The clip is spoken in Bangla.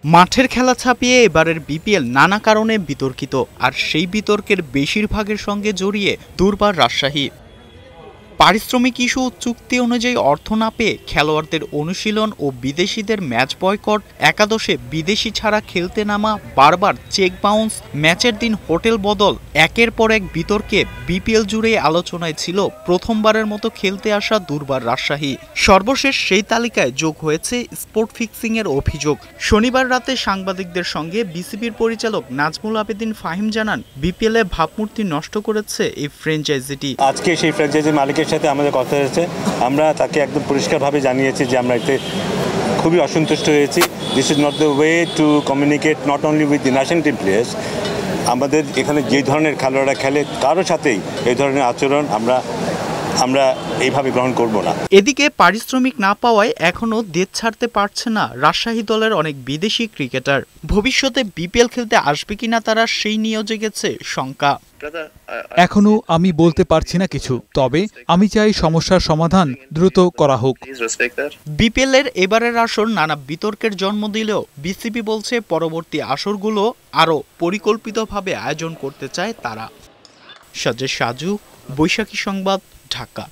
মাঠের খেলা ছাপিয়ে এবারের বিপিএল নানা কারণে বিতর্কিত, আর সেই বিতর্কের বেশিরভাগের সঙ্গে জড়িয়ে দুর্বার রাজশাহী। পারিশ্রমিক ইস্যু, চুক্তি অনুযায়ী অর্থ না পেয়ে খেলোয়াড়দের অনুশীলন ও বিদেশিদের ম্যাচ বয়কট, একাদশে বিদেশি ছাড়া খেলতে নামা, বারবার চেক বাউন্স, ম্যাচের দিন হোটেল বদল, একের পর এক বিতর্কে বিপিএল জুড়ে আলোচনায় ছিল প্রথমবারের মতো খেলতে আসা দুর্বার রাজশাহী। সর্বশেষ সেই তালিকায় যোগ হয়েছে স্পট ফিক্সিংয়ের অভিযোগ। শনিবার রাতে সাংবাদিকদের সঙ্গে বিসিবির পরিচালক নাজমুল আবেদিন ফাহিম জানান, বিপিএলে ভাবমূর্তি নষ্ট করেছে এই ফ্র্যাঞ্চাইজিটি। আজকে সেই ফ্র্যাঞ্চাইজি মালিকের সাথে আমাদের কথা হয়েছে, আমরা তাকে একদম পরিষ্কারভাবে জানিয়েছি যে আমরা এতে খুবই অসন্তুষ্ট হয়েছি। This is not the way to communicate not only with the national team players. আমাদের এখানে যে ধরনের খেলোয়াড়রা খেলে কারো সাথেই এই ধরনের আচরণ আমরা এইভাবে গ্রহণ করব না। এদিকে পারিশ্রমিক না পাওয়ায় এখনও দেশ ছাড়তে পারছে না রাজশাহী দলের অনেক বিদেশি ক্রিকেটার। ভবিষ্যতে বিপিএল খেলতে আসবে কিনা তারা, সেই নিয়েও জেগেছে শঙ্কা। এখনো আমি বলতে পারছি না কিছু, তবে আমি চাই সমস্যার সমাধান দ্রুত করা হোক। বিপিএল এর এবারের আসর নানা বিতর্কের জন্ম দিলেও বিসিবি বলছে পরবর্তী আসরগুলো আরও পরিকল্পিতভাবে আয়োজন করতে চায় তারা। সাজু, বৈশাখী সংবাদ, ঢাকা।